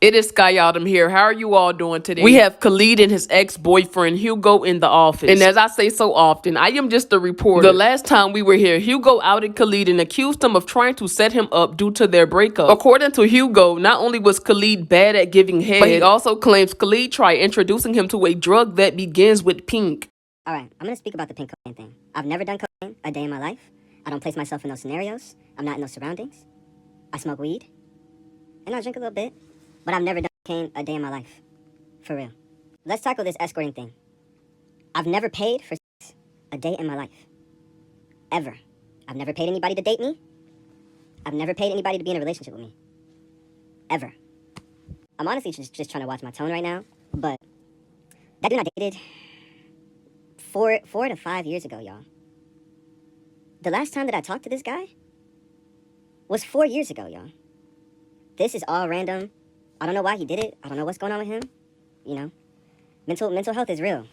It is Sky Autumn here. How are you all doing today? We have Khalid and his ex-boyfriend Hugo in the office. And as I say so often, I am just a reporter. The last time we were here, Hugo outed Khalid and accused him of trying to set him up due to their breakup. According to Hugo, not only was Khalid bad at giving head, but he also claims Khalid tried introducing him to a drug that begins with pink. Alright, I'm gonna speak about the pink cocaine thing. I've never done cocaine a day in my life. I don't place myself in those scenarios. I'm not in those surroundings. I smoke weed. And I drink a little bit. But I've never done cocaine a day in my life. For real. Let's tackle this escorting thing. I've never paid for sex a day in my life. Ever. I've never paid anybody to date me. I've never paid anybody to be in a relationship with me. Ever. I'm honestly just trying to watch my tone right now. But that dude I dated 4 to 5 years ago, y'all. The last time that I talked to this guy was 4 years ago, y'all. This is all random. I don't know why he did it. I don't know what's going on with him. You know, mental health is real.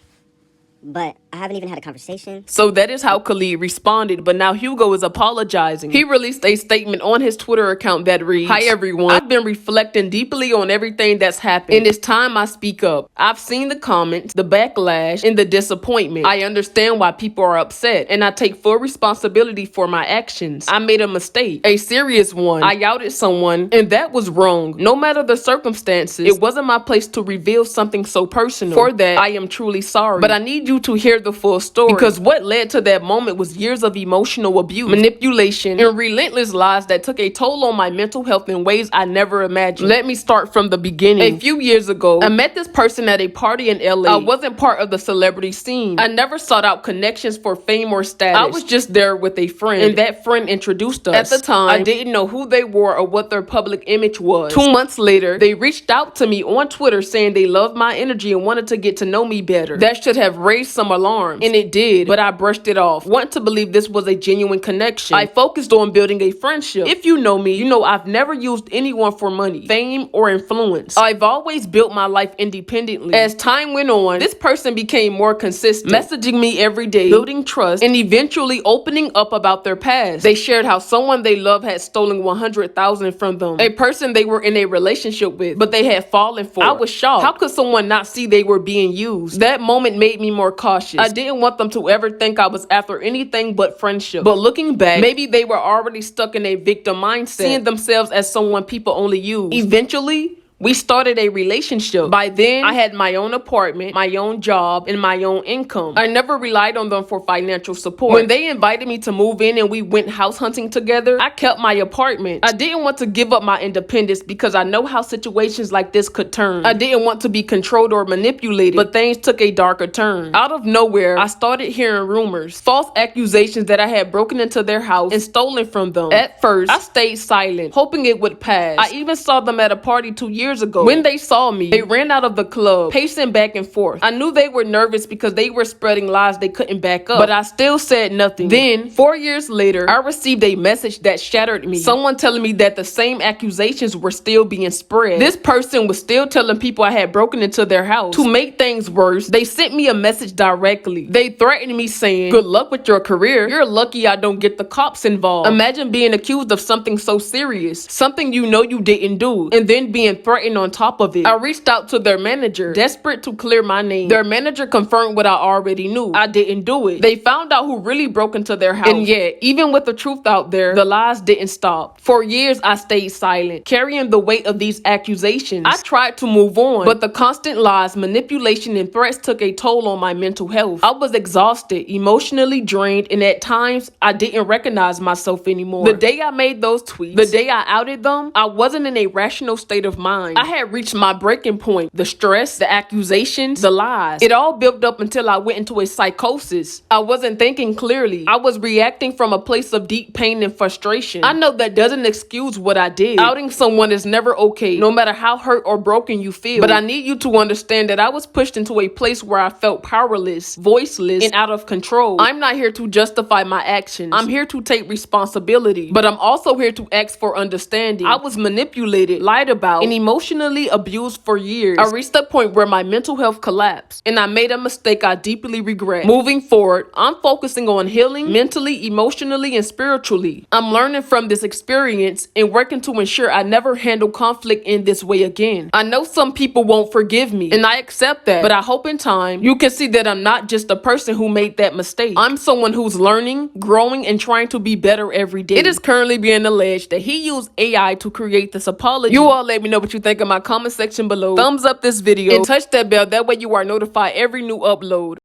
But I haven't even had a conversation. So that is how Khalid responded, but now Hugo is apologizing. He released a statement on his Twitter account that reads, "Hi everyone, I've been reflecting deeply on everything that's happened, and it's time I speak up. I've seen the comments, the backlash, and the disappointment. I understand why people are upset, and I take full responsibility for my actions. I made a mistake, a serious one. I outed someone, and that was wrong. No matter the circumstances, it wasn't my place to reveal something so personal. For that, I am truly sorry. But I need you to hear the full story, because what led to that moment was years of emotional abuse, manipulation, and relentless lies that took a toll on my mental health in ways I never imagined. Let me start from the beginning. A few years ago, I met this person at a party in LA. I wasn't part of the celebrity scene. I never sought out connections for fame or status. I was just there with a friend, and that friend introduced us. At the time, I didn't know who they were or what their public image was. 2 months later, they reached out to me on Twitter saying they loved my energy and wanted to get to know me better. That should have raised some alarms, and it did, but I brushed it off, wanting to believe this was a genuine connection. I focused on building a friendship. If you know me, you know I've never used anyone for money, fame, or influence. I've always built my life independently. As time went on, this person became more consistent, messaging me every day, building trust, and eventually opening up about their past. They shared how someone they love had stolen $100,000 from them, a person they were in a relationship with, but they had fallen for. I was shocked. How could someone not see they were being used? That moment made me more cautious. I didn't want them to ever think I was after anything but friendship. But looking back, maybe they were already stuck in a victim mindset, seeing themselves as someone people only use. Eventually, we started a relationship. By then, I had my own apartment, my own job, and my own income. I never relied on them for financial support. When they invited me to move in and we went house hunting together, I kept my apartment. I didn't want to give up my independence because I know how situations like this could turn. I didn't want to be controlled or manipulated, but things took a darker turn. Out of nowhere, I started hearing rumors, false accusations that I had broken into their house and stolen from them. At first, I stayed silent, hoping it would pass. I even saw them at a party 2 years ago. When they saw me, they ran out of the club, pacing back and forth. I knew they were nervous because they were spreading lies they couldn't back up, but I still said nothing. Then, 4 years later, I received a message that shattered me. Someone telling me that the same accusations were still being spread. This person was still telling people I had broken into their house. To make things worse, they sent me a message directly. They threatened me saying, "Good luck with your career. You're lucky I don't get the cops involved." Imagine being accused of something so serious, something you know you didn't do, and then being threatened on top of it. I reached out to their manager, desperate to clear my name. Their manager confirmed what I already knew. I didn't do it. They found out who really broke into their house. And yet, even with the truth out there, the lies didn't stop. For years, I stayed silent, carrying the weight of these accusations. I tried to move on, but the constant lies, manipulation, and threats took a toll on my mental health. I was exhausted, emotionally drained, and at times, I didn't recognize myself anymore. The day I made those tweets, the day I outed them, I wasn't in a rational state of mind. I had reached my breaking point. The stress, the accusations, the lies. It all built up until I went into a psychosis. I wasn't thinking clearly. I was reacting from a place of deep pain and frustration. I know that doesn't excuse what I did. Outing someone is never okay, no matter how hurt or broken you feel. But I need you to understand that I was pushed into a place where I felt powerless, voiceless, and out of control. I'm not here to justify my actions. I'm here to take responsibility. But I'm also here to ask for understanding. I was manipulated, lied about, and emotionally emotionally abused for years. I reached a point where my mental health collapsed, and I made a mistake I deeply regret. Moving forward, I'm focusing on healing mentally, emotionally, and spiritually. I'm learning from this experience and working to ensure I never handle conflict in this way again. I know some people won't forgive me, and I accept that, but I hope in time you can see that I'm not just a person who made that mistake. I'm someone who's learning, growing, and trying to be better every day. It is currently being alleged that he used AI to create this apology. You all let me know what you think in my comment section below. Thumbs up this video and touch that bell. That way you are notified every new upload.